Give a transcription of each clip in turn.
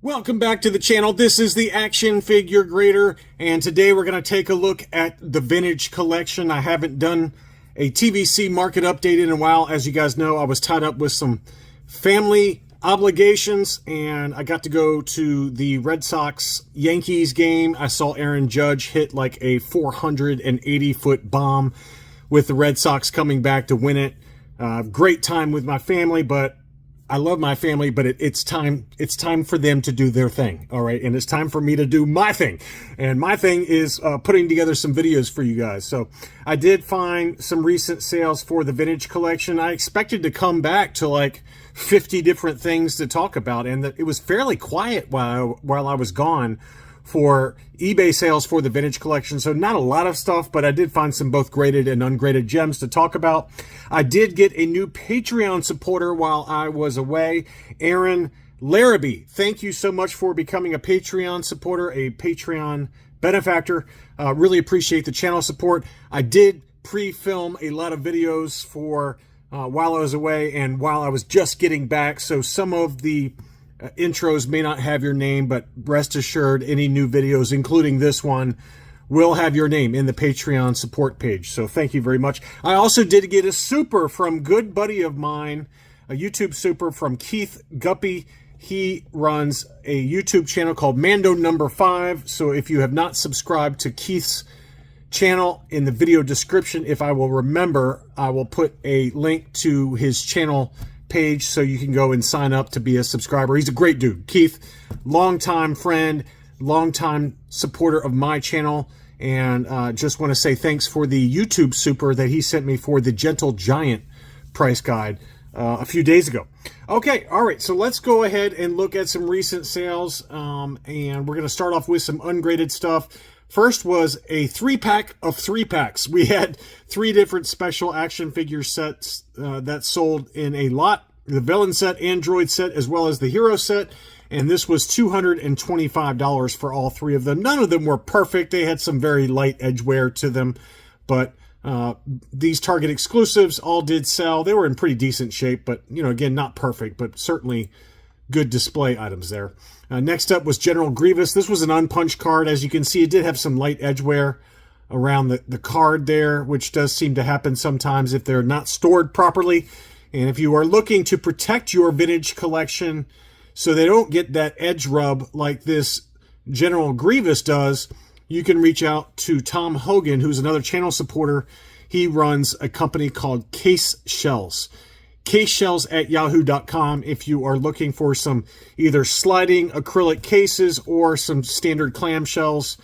Welcome back to the channel. This is the Action Figure Grader, and today we're going to take a look at the vintage collection. I haven't done a TVC market update in a while. As you guys know, I was tied up with some family obligations, and I got to go to the Red Sox Yankees game. I saw Aaron Judge hit like a 480-foot bomb with the Red Sox coming back to win it. Great time with my family, but I love my family, but it's time for them to do their thing, all right? And it's time for me to do my thing. And my thing is putting together some videos for you guys. So I did find some recent sales for the vintage collection. I expected to come back to like 50 different things to talk about, and it was fairly quiet while I was gone for eBay sales for the vintage collection. So not a lot of stuff, but I did find some both graded and ungraded gems to talk about. I did get a new Patreon supporter while I was away, Aaron Larrabee. Thank you so much for becoming a Patreon supporter, a Patreon benefactor. Really appreciate the channel support. I did pre-film a lot of videos for while I was away and while I was just getting back. So some of the intros may not have your name, but rest assured any new videos, including this one, will have your name in the Patreon support page. So thank you very much. I also did get a super from good buddy of mine, a YouTube super from Keith Guppy. He runs a YouTube channel called Mando Number 5. So if you have not subscribed to Keith's channel, in the video description, if I will remember, I will put a link to his channel page so you can go and sign up to be a subscriber. He's a great dude. Keith, longtime friend, longtime supporter of my channel, and just want to say thanks for the YouTube super that he sent me for the Gentle Giant price guide a few days ago. Okay, all right, so let's go ahead and look at some recent sales, and we're going to start off with some ungraded stuff. First was a 3-pack of 3-packs. We had 3 different special action figure sets that sold in a lot. The villain set, Android set, as well as the hero set. And this was $225 for all 3 of them. None of them were perfect. They had some very light edge wear to them. But these Target exclusives all did sell. They were in pretty decent shape, but, you know, again, not perfect, but certainly good display items there. Next up was General Grievous. This was an unpunched card. As you can see, it did have some light edge wear around the card there, which does seem to happen sometimes if they're not stored properly. And if you are looking to protect your vintage collection so they don't get that edge rub like this General Grievous does, you can reach out to Tom Hogan, who's another channel supporter. He runs a company called Case Shells. CaseShells@yahoo.com if you are looking for some either sliding acrylic cases or some standard clamshells,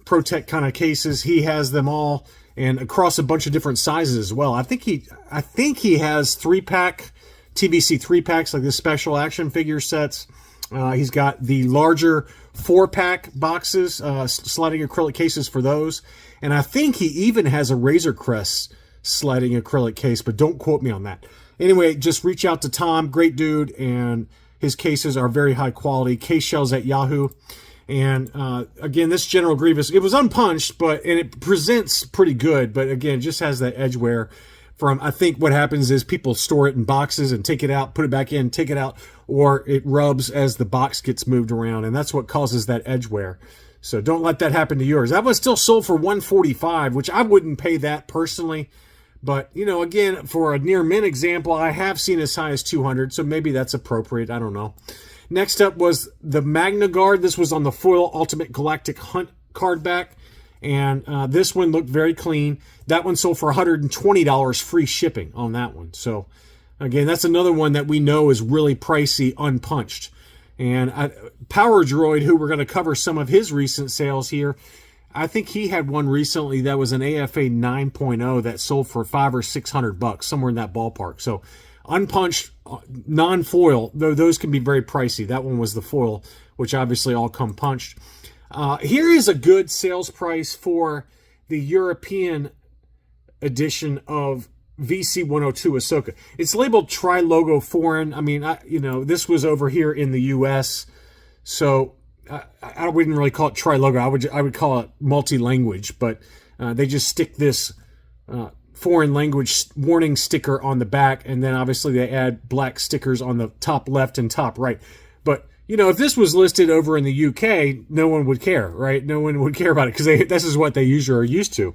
Protect kind of cases. He has them all, and across a bunch of different sizes as well. I think he has 3-pack TVC 3-packs like the special action figure sets. He's got the larger 4-pack boxes, sliding acrylic cases for those, and I think he even has a Razor Crest sliding acrylic case, but don't quote me on that. Anyway, just reach out to Tom, great dude, and his cases are very high quality. Case Shells at Yahoo. And again, this General Grievous, it was unpunched, and it presents pretty good, but again, just has that edge wear from, I think what happens is people store it in boxes and take it out, put it back in, take it out, or it rubs as the box gets moved around, and that's what causes that edge wear. So don't let that happen to yours. That was still sold for $145, which I wouldn't pay that personally. But, you know, again, for a near mint example, I have seen as high as $200, so maybe that's appropriate. I don't know. Next up was the Magna Guard. This was on the foil Ultimate Galactic Hunt card back, and this one looked very clean. That one sold for $120 free shipping on that one. So, again, that's another one that we know is really pricey, unpunched. And Power Droid, who we're going to cover some of his recent sales here, I think he had one recently that was an AFA 9.0 that sold for $500 or $600, somewhere in that ballpark. So unpunched, non-foil, though those can be very pricey. That one was the foil, which obviously all come punched. Here is a good sales price for the European edition of VC-102 Ahsoka. It's labeled Tri-Logo Foreign. I mean, you know, this was over here in the U.S., so I wouldn't really call it tri-logo. I would call it multi-language, but they just stick this foreign language warning sticker on the back, and then obviously they add black stickers on the top left and top right. But You know, if this was listed over in the UK, no one would care, right? No one would care about it because this is what they usually are used to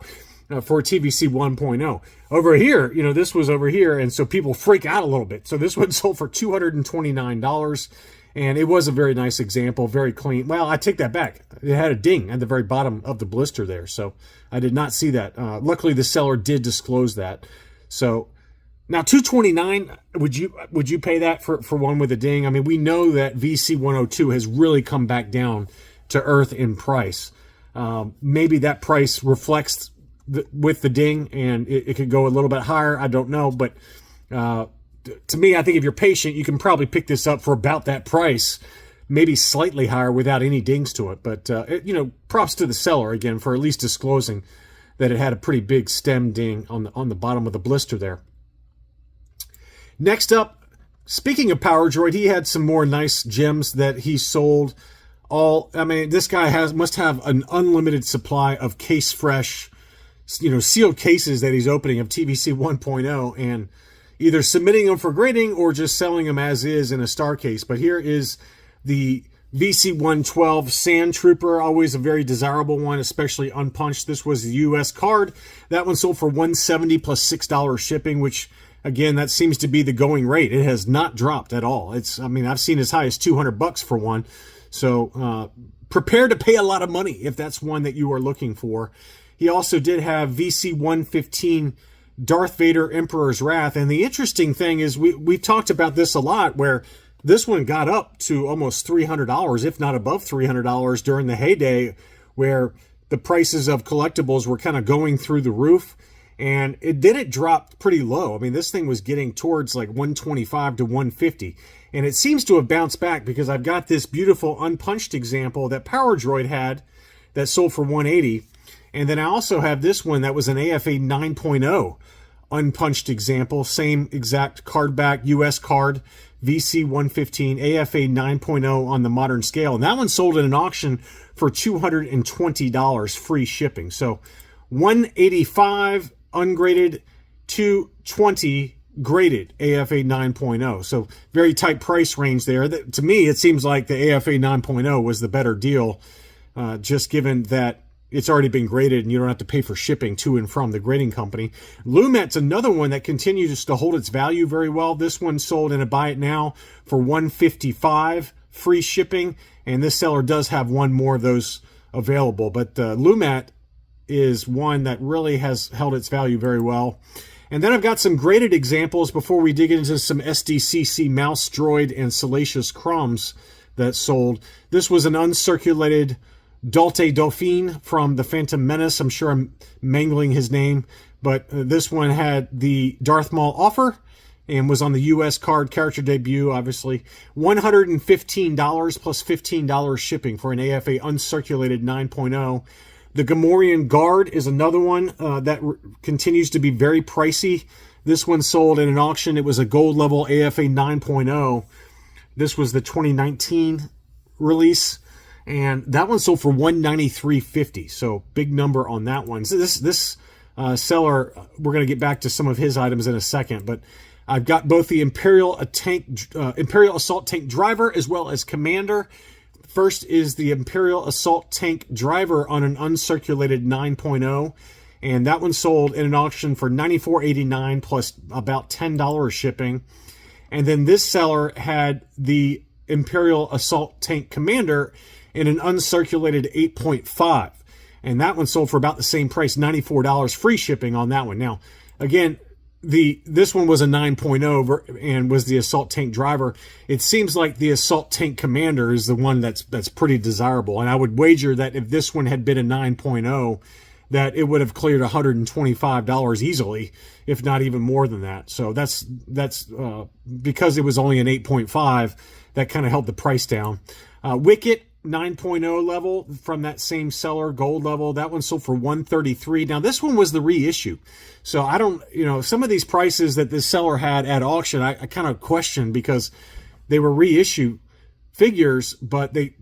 for TVC 1.0. Over here, you know, this was over here, and so people freak out a little bit. So this one sold for $229, and it was a very nice example, very clean. Well, I take that back. It had a ding at the very bottom of the blister there, so I did not see that. Luckily, the seller did disclose that. So now, $229, would you pay that for one with a ding? I mean, we know that VC102 has really come back down to earth in price. Maybe that price reflects with the ding, and it could go a little bit higher. I don't know, but to me, I think if you're patient, you can probably pick this up for about that price, maybe slightly higher without any dings to it. But you know, props to the seller again for at least disclosing that it had a pretty big stem ding on the bottom of the blister there. Next up, speaking of Power Droid, he had some more nice gems that he sold. I mean, this guy must have an unlimited supply of case fresh, you know, sealed cases that he's opening of TVC 1.0 and either submitting them for grading or just selling them as is in a star case. But here is the VC 112 Sand Trooper, always a very desirable one, especially unpunched. This was the US card. That one sold for $170 plus $6 shipping, which again, that seems to be the going rate. It has not dropped at all. I mean, I've seen as high as $200 for one. So prepare to pay a lot of money if that's one that you are looking for. He also did have VC 115 Darth Vader Emperor's Wrath. And the interesting thing is we've talked about this a lot, where this one got up to almost $300, if not above $300 during the heyday, where the prices of collectibles were kind of going through the roof. And it didn't drop pretty low. I mean, this thing was getting towards like 125 to 150. And it seems to have bounced back because I've got this beautiful unpunched example that Power Droid had that sold for 180. And then I also have this one that was an AFA 9.0 unpunched example. Same exact card back, US card, VC 115, AFA 9.0 on the modern scale. And that one sold at an auction for $220 free shipping. So 185 ungraded, 220 graded AFA 9.0. So very tight price range there. To me, it seems like the AFA 9.0 was the better deal, just given that it's already been graded and you don't have to pay for shipping to and from the grading company. Lumet's another one that continues to hold its value very well. This one sold in a buy it now for $155 free shipping, and this seller does have one more of those available. But Lumet is one that really has held its value very well. And then I've got some graded examples before we dig into some SDCC Mouse Droid and Salacious Crumbs that sold. This was an uncirculated Dalte Dauphine from the Phantom Menace. I'm sure I'm mangling his name, but this one had the Darth Maul offer and was on the US card, character debut, obviously. $115 plus $15 shipping for an AFA uncirculated 9.0. The Gamorrean Guard is another one that continues to be very pricey. This one sold in an auction. It was a gold level AFA 9.0. This was the 2019 release, and that one sold for $193.50. So big number on that one. So this seller, we're going to get back to some of his items in a second, but I've got both the Imperial Assault Tank Driver as well as Commander. First is the Imperial Assault Tank Driver on an uncirculated 9.0, and that one sold in an auction for $94.89 plus about $10 shipping. And then this seller had the Imperial Assault Tank Commander in an uncirculated 8.5, and that one sold for about the same price, $94 free shipping on that one. Now, again, this one was a 9.0 and was the Assault Tank Driver. It seems like the Assault Tank Commander is the one that's pretty desirable, and I would wager that if this one had been a 9.0, that it would have cleared $125 easily, if not even more than that. So that's because it was only an 8.5, that kind of held the price down. Wicket 9.0 level from that same seller, gold level, that one sold for $133. Now this one was the reissue, so I don't, some of these prices that this seller had at auction, I kind of question, because they were reissue figures, but they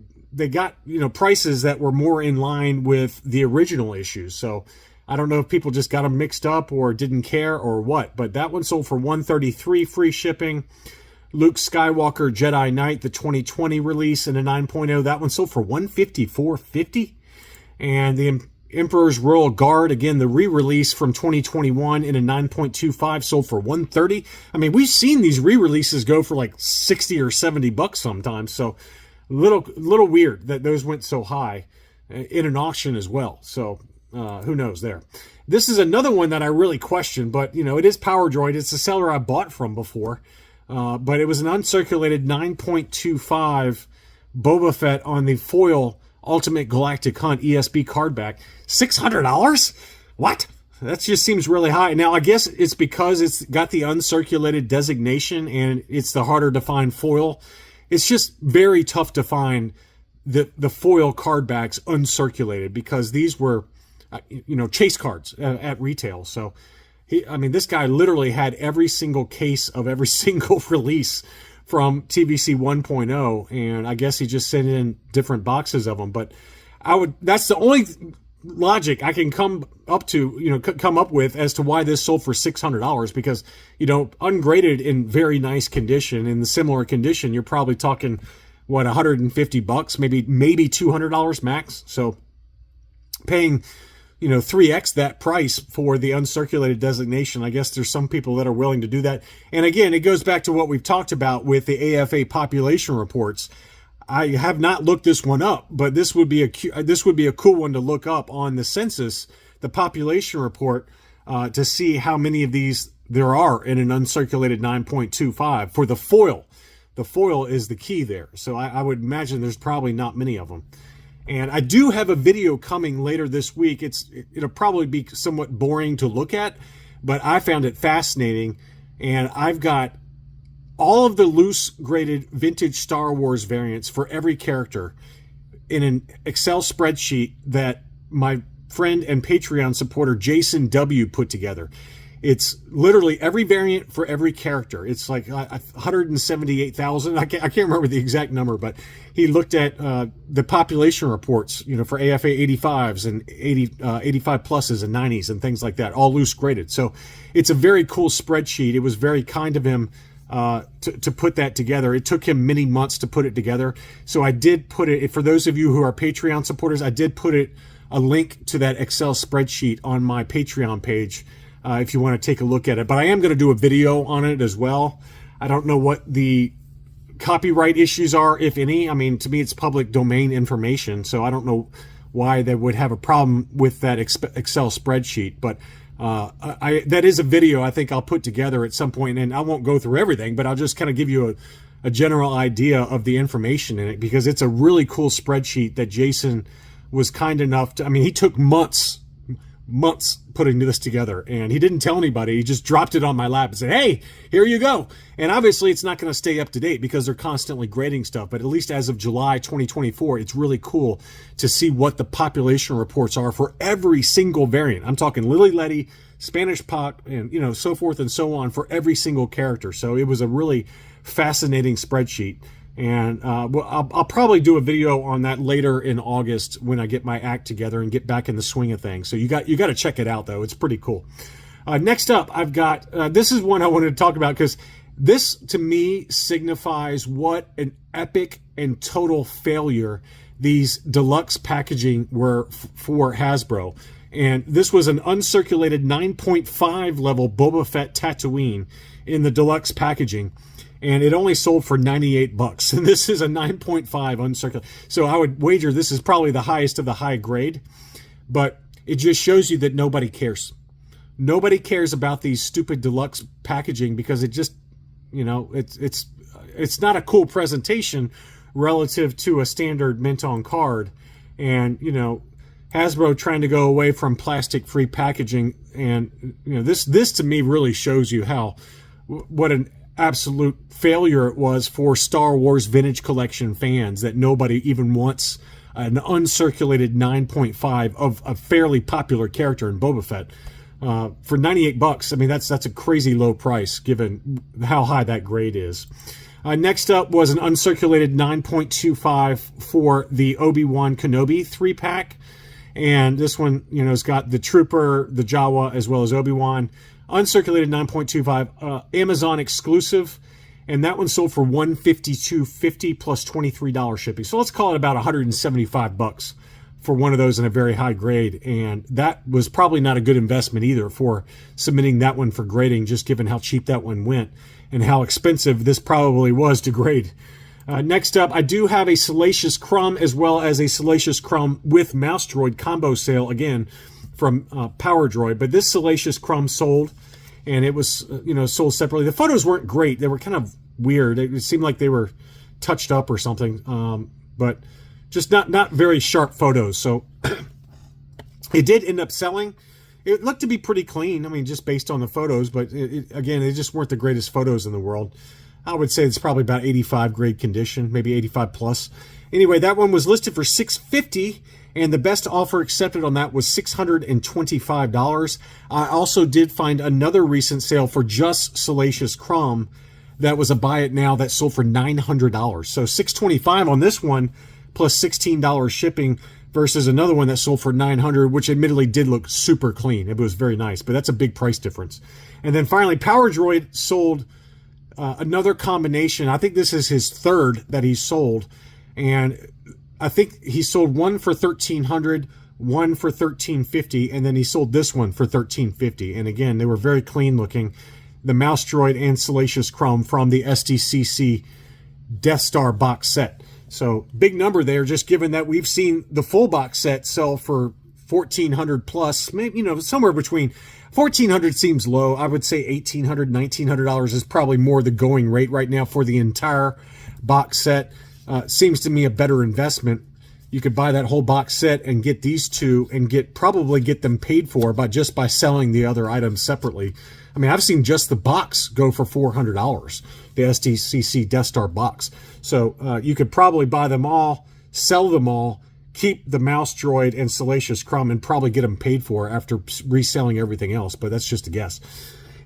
got prices that were more in line with the original issues. So I don't know if people just got them mixed up or didn't care or what, but that one sold for $133 free shipping. Luke Skywalker Jedi Knight, the 2020 release in a 9.0. That one sold for $154.50. And the Emperor's Royal Guard, again, the re-release from 2021 in a 9.25, sold for $130. I mean, we've seen these re-releases go for like 60 or 70 bucks sometimes. So little weird that those went so high in an auction as well. So who knows there. This is another one that I really question, but you know, it is Power Droid. It's a seller I bought from before. But it was an uncirculated 9.25 Boba Fett on the foil Ultimate Galactic Hunt ESB card back. $600? What? That just seems really high. Now, I guess it's because it's got the uncirculated designation and it's the harder to find foil. It's just very tough to find the foil card backs uncirculated because these were, you know, chase cards at retail. So, I mean, this guy literally had every single case of every single release from TVC 1.0, and I guess he just sent in different boxes of them. But that's the only logic I can come up with as to why this sold for $600, because, you know, ungraded in very nice condition, in the similar condition, you're probably talking, what, $150, maybe $200 max. So paying, you know, 3x that price for the uncirculated designation, I guess there's some people that are willing to do that. And again, it goes back to what we've talked about with the AFA population reports. I have not looked this one up, but this would be a cool one to look up on the census, the population report, to see how many of these there are in an uncirculated 9.25 for the foil. The foil is the key there. So I would imagine there's probably not many of them. And I do have a video coming later this week. It'll probably be somewhat boring to look at, but I found it fascinating. And I've got all of the loose graded vintage Star Wars variants for every character in an Excel spreadsheet that my friend and Patreon supporter Jason W. put together. It's literally every variant for every character. It's like 178,000. I can't remember the exact number, but he looked at the population reports, you know, for AFA 85s and 85 pluses and 90s and things like that, all loose graded. So it's a very cool spreadsheet. It was very kind of him to put that together. It took him many months to put it together. So I did put it, for those of you who are Patreon supporters, I did put a link to that Excel spreadsheet on my Patreon page if you want to take a look at it. But I am going to do a video on it as well. I don't know what the copyright issues are, if any. I mean, to me, it's public domain information, so I don't know why they would have a problem with that Excel spreadsheet. But that is a video I think I'll put together at some point, and I won't go through everything, but I'll just kind of give you a general idea of the information in it, because it's a really cool spreadsheet that Jason was kind enough to, I mean, he took months putting this together, and he didn't tell anybody. He just dropped it on my lap and said, hey, here you go. And obviously it's not going to stay up to date because they're constantly grading stuff, but at least as of July 2024, it's really cool to see what the population reports are for every single variant. I'm talking Lily Letty, Spanish Pock, and, you know, so forth and so on for every single character. So it was a really fascinating spreadsheet. And I'll probably do a video on that later in August when I get my act together and get back in the swing of things. So you got to check it out, though. It's pretty cool. Next up, I've got, this is one I wanted to talk about because this, to me, signifies what an epic and total failure these deluxe packaging were for Hasbro. And this was an uncirculated 9.5 level Boba Fett Tatooine in the deluxe packaging. And it only sold for $98. And this is a 9.5 uncirculated. So I would wager this is probably the highest of the high grade. But it just shows you that nobody cares. Nobody cares about these stupid deluxe packaging because it just, you know, it's not a cool presentation relative to a standard mint-on card. And, you know, Hasbro trying to go away from plastic-free packaging. And, you know, this to me really shows you what an absolute failure it was for Star Wars Vintage Collection fans, that nobody even wants an uncirculated 9.5 of a fairly popular character in Boba Fett for $98. I mean, that's a crazy low price given how high that grade is. Next up was an uncirculated 9.25 for the Obi-Wan Kenobi 3-pack. And this one, you know, has got the Trooper, the Jawa, as well as Obi-Wan. Uncirculated 9.25, Amazon exclusive. and that one sold for $152.50 plus $23 shipping. So let's call it about $175 for one of those in a very high grade, and that was probably not a good investment either for submitting that one for grading, just given how cheap that one went and how expensive this probably was to grade. Next up, I do have a Salacious Crumb as well as a Salacious Crumb with Mouse Droid combo sale, again, from Power Droid. But this Salacious Crumb sold, and it was sold separately. The photos weren't great. They were kind of weird. It seemed like they were touched up or something, but just not very sharp photos. So it did end up selling. It looked to be pretty clean, I mean, just based on the photos, but again, they just weren't the greatest photos in the world. I would say it's probably about 85 grade condition, maybe 85 plus. Anyway, that one was listed for $650, and the best offer accepted on that was $625. I also did find another recent sale for just Salacious Crumb that was a buy it now that sold for $900. So $625 on this one plus $16 shipping versus another one that sold for $900, which admittedly did look super clean. It was very nice, but that's a big price difference. And then finally, Power Droid sold another combination. I think this is his third that he sold, and I think he sold one for $1,300, one for $1,350, and then he sold this one for $1,350. And again, they were very clean looking. The Mouse Droid and Salacious Crumb from the SDCC Death Star box set. So big number there, just given that we've seen the full box set sell for $1,400 plus, maybe, somewhere between $1,400 seems low. I would say $1,800, $1,900 is probably more the going rate right now for the entire box set. Seems to me a better investment. You could buy that whole box set and get these two and probably get them paid for by selling the other items separately. I mean, I've seen just the box go for $400, the SDCC Death Star box. So you could probably buy them all, sell them all, keep the Mouse Droid and Salacious Crumb, and probably get them paid for after reselling everything else, but that's just a guess.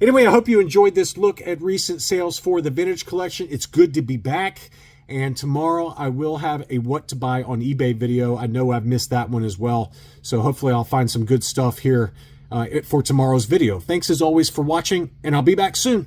Anyway, I hope you enjoyed this look at recent sales for the vintage collection. It's good to be back, and tomorrow I will have a what to buy on eBay video. I know I've missed that one as well, so hopefully I'll find some good stuff here for tomorrow's video. Thanks as always for watching, and I'll be back soon.